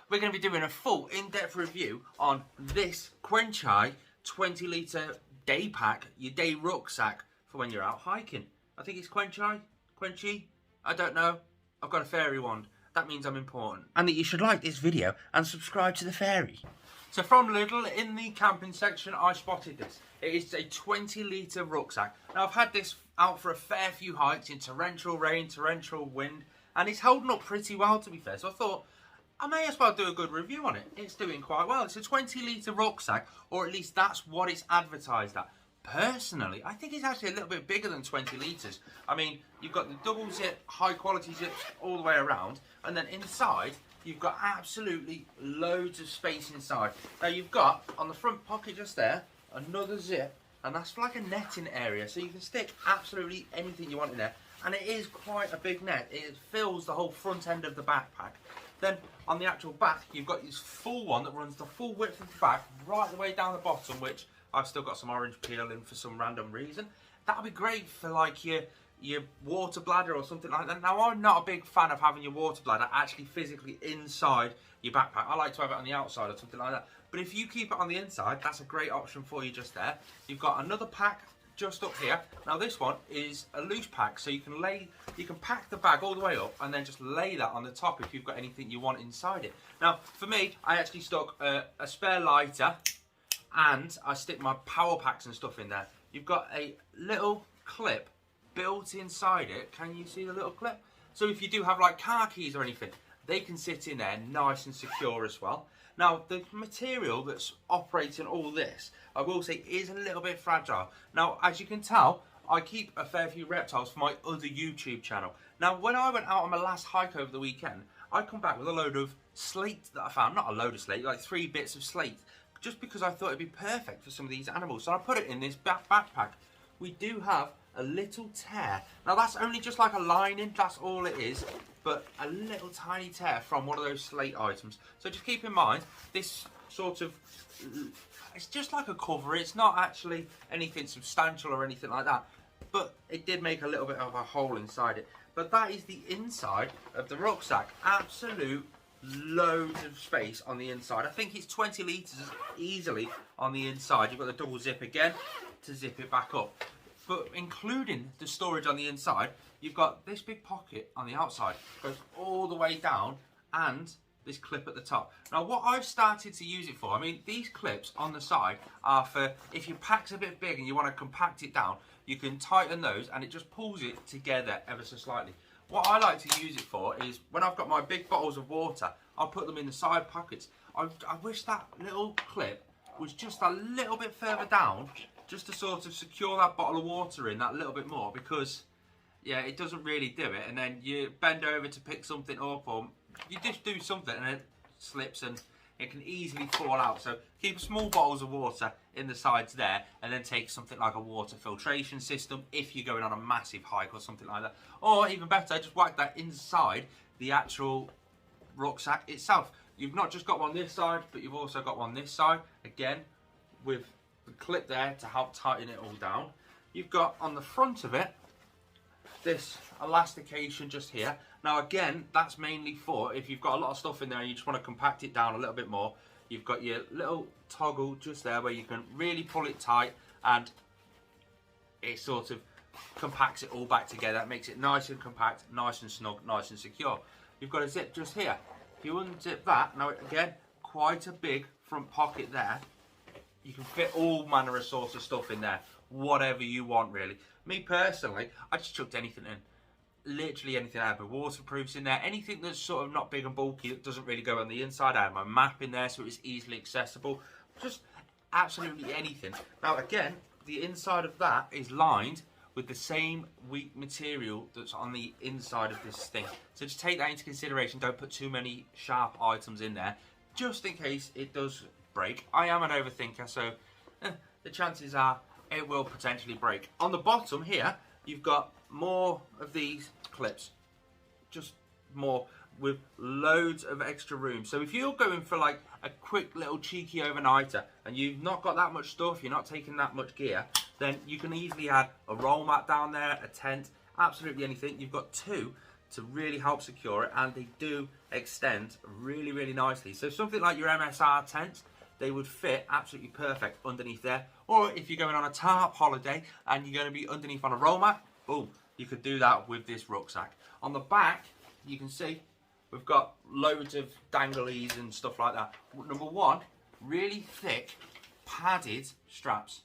we're going to be doing a full in-depth review on this Quechua 20 litre day pack, your day rucksack for when you're out hiking. I think it's Quechua, I don't know. I've got a fairy wand. That means I'm important. And that you should like this video and subscribe to the fairy. So from Lidl, in the camping section, I spotted this. It is a 20 litre rucksack. Now I've had this out for a fair few hikes in torrential rain, torrential wind, and it's holding up pretty well, to be fair. So I thought, I may as well do a good review on it. It's doing quite well. It's a 20 litre rucksack, or at least that's what it's advertised at. Personally, I think it's actually a little bit bigger than 20 litres. I mean, you've got the double zip, high quality zips all the way around, and then inside, you've got absolutely loads of space inside. Now you've got, on the front pocket just there, another zip, and that's for like a netting area, so you can stick absolutely anything you want in there. And it is quite a big net. It fills the whole front end of the backpack. Then on the actual back, you've got this full one that runs the full width of the back, right the way down the bottom, which I've still got some orange peel in for some random reason. That'll be great for like your water bladder or something like that. Now, I'm not a big fan of having your water bladder actually physically inside your backpack. I like to have it on the outside or something like that. But if you keep it on the inside, that's a great option for you just there. You've got another pack just up here. Now this one is a loose pack, so you can pack the bag all the way up and then just lay that on the top if you've got anything you want inside it. Now for me, I actually stuck a spare lighter, and I stick my power packs and stuff in there. You've got a little clip built inside it. Can you see the little clip? So if you do have like car keys or anything, they can sit in there nice and secure as well. Now the material that's operating all this, I will say, is a little bit fragile. Now as you can tell, I keep a fair few reptiles for my other YouTube channel. Now when I went out on my last hike over the weekend, I come back with a load of slate that I found. Not a load of slate, like 3 bits of slate, just because I thought it'd be perfect for some of these animals. So I put it in this backpack. We do have a little tear. Now that's only just like a lining, that's all it is, but a little tiny tear from one of those slate items. So just keep in mind, this sort of, it's just like a cover. It's not actually anything substantial or anything like that, but it did make a little bit of a hole inside it. But that is the inside of the rucksack. Absolute loads of space on the inside. I think it's 20 litres easily on the inside. You've got the double zip again to zip it back up. But including the storage on the inside, you've got this big pocket on the outside, goes all the way down, and this clip at the top. Now what I've started to use it for, I mean, these clips on the side are for if your pack's a bit big and you want to compact it down, you can tighten those and it just pulls it together ever so slightly. What I like to use it for is when I've got my big bottles of water, I'll put them in the side pockets. I wish that little clip was just a little bit further down, just to sort of secure that bottle of water in that little bit more, because yeah, it doesn't really do it, and then you bend over to pick something up, or you just do something and it slips and it can easily fall out. So keep small bottles of water in the sides there, and then take something like a water filtration system if you're going on a massive hike or something like that. Or even better, just whack that inside the actual rucksack itself. You've not just got one this side, but you've also got one this side, again with the clip there to help tighten it all down. You've got on the front of it this elastication just here. Now again, that's mainly for if you've got a lot of stuff in there and you just want to compact it down a little bit more. You've got your little toggle just there where you can really pull it tight, and it sort of compacts it all back together. It makes it nice and compact, nice and snug, nice and secure. You've got a zip just here. If you unzip that, now again, quite a big front pocket there. You can fit all manner of sorts of stuff in there, whatever you want really. Me personally, I just chucked anything in. Literally anything. I have my waterproofs in there, anything that's sort of not big and bulky that doesn't really go on the inside. I have my map in there so it's easily accessible. Just absolutely anything. Now again, the inside of that is lined with the same weak material that's on the inside of this thing. So just take that into consideration. Don't put too many sharp items in there, just in case it does break. I am an overthinker, so the chances are it will potentially break. On the bottom here, you've got more of these clips, just more, with loads of extra room. So if you're going for like a quick little cheeky overnighter and you've not got that much stuff, you're not taking that much gear, then you can easily add a roll mat down there, a tent, absolutely anything. You've got 2 to really help secure it, and they do extend really, really nicely. So something like your MSR tent, they would fit absolutely perfect underneath there. Or if you're going on a tarp holiday and you're going to be underneath on a roll mat, boom, you could do that with this rucksack. On the back, you can see we've got loads of danglies and stuff like that. Number one, really thick padded straps.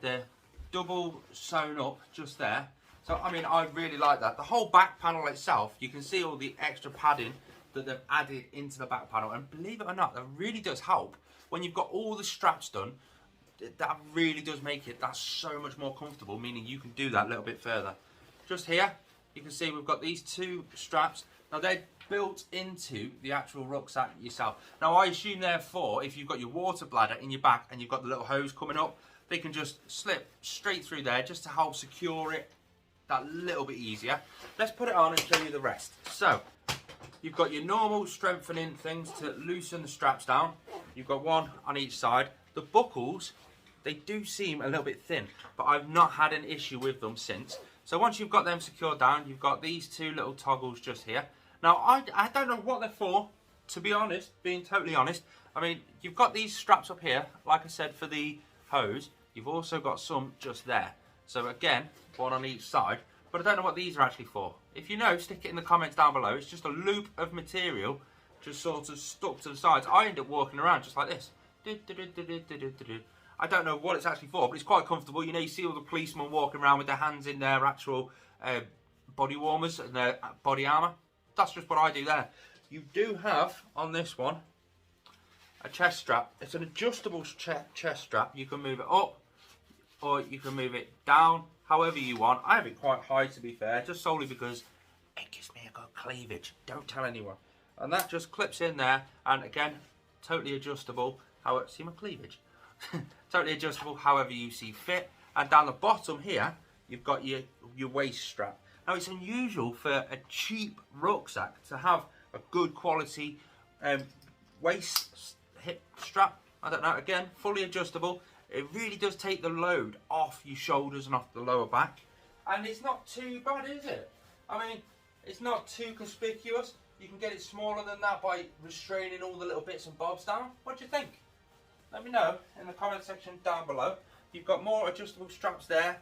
They're double sewn up just there. So I mean, I really like that. The whole back panel itself, you can see all the extra padding that they've added into the back panel, and believe it or not, that really does help when you've got all the straps done. That really does make it that so much more comfortable, meaning you can do that a little bit further. Just here, you can see we've got these two straps. Now they're built into the actual rucksack yourself. Now I assume therefore, if you've got your water bladder in your back and you've got the little hose coming up, they can just slip straight through there just to help secure it that little bit easier. Let's put it on and show you the rest. So you've got your normal strengthening things to loosen the straps down. You've got one on each side. The buckles, they do seem a little bit thin, but I've not had an issue with them since. So once you've got them secured down, you've got these two little toggles just here. Now, I don't know what they're for, to be honest, being totally honest. I mean, you've got these straps up here, like I said, for the hose. You've also got some just there. So again, one on each side. But I don't know what these are actually for. If you know, stick it in the comments down below. It's just a loop of material just sort of stuck to the sides. I end up walking around just like this. I don't know what it's actually for, but it's quite comfortable. You know, you see all the policemen walking around with their hands in their actual body warmers and their body armour. That's just what I do there. You do have, on this one, a chest strap. It's an adjustable chest strap. You can move it up, or you can move it down, however you want. I have it quite high, to be fair, just solely because it gives me a good cleavage. Don't tell anyone. And that just clips in there, and again, totally adjustable. See my cleavage? Totally adjustable however you see fit. And down the bottom here, you've got your waist strap. Now, it's unusual for a cheap rucksack to have a good quality waist hip strap. I don't know, again, fully adjustable. It really does take the load off your shoulders and off the lower back. And it's not too bad, is it? I mean, it's not too conspicuous. You can get it smaller than that by restraining all the little bits and bobs down. What do you think? Let me know in the comment section down below. You've got more adjustable straps there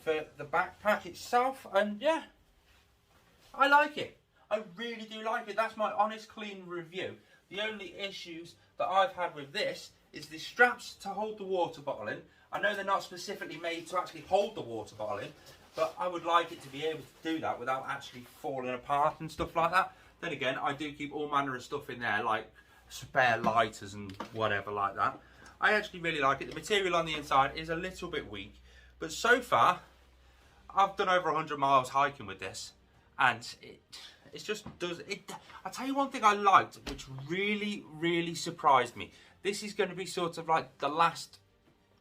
for the backpack itself, and yeah, I like it. I really do like it. That's my honest, clean review. The only issues that I've had with this is the straps to hold the water bottle in. I know they're not specifically made to actually hold the water bottle in, but I would like it to be able to do that without actually falling apart and stuff like that. Then again, I do keep all manner of stuff in there, like spare lighters and whatever like that. I actually really like it. The material on the inside is a little bit weak, but so far I've done over 100 miles hiking with this, and it just does it. I'll tell you one thing I liked, which really surprised me. This is going to be sort of like the last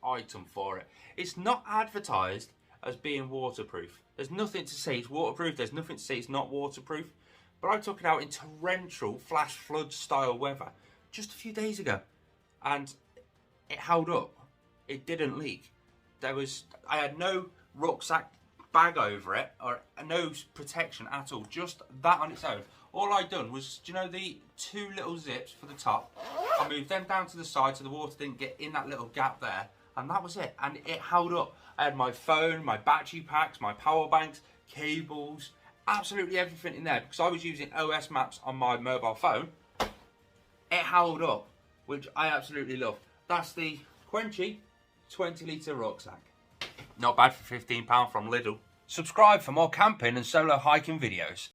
item for it. It's not advertised as being waterproof. There's nothing to say it's waterproof. There's nothing to say it's not waterproof. But I took it out in torrential flash flood style weather just a few days ago, and it held up. It didn't leak. I had no rucksack bag over it, or no protection at all, just that on its own. All I'd done was, do you know the two little zips for the top? I moved them down to the side so the water didn't get in that little gap there, and that was it, and it held up. I had my phone, my battery packs, my power banks, cables, absolutely everything in there, because I was using OS maps on my mobile phone. It held up, which I absolutely love. That's the Quechua 20 litre rucksack. Not bad for £15 from Lidl. Subscribe for more camping and solo hiking videos.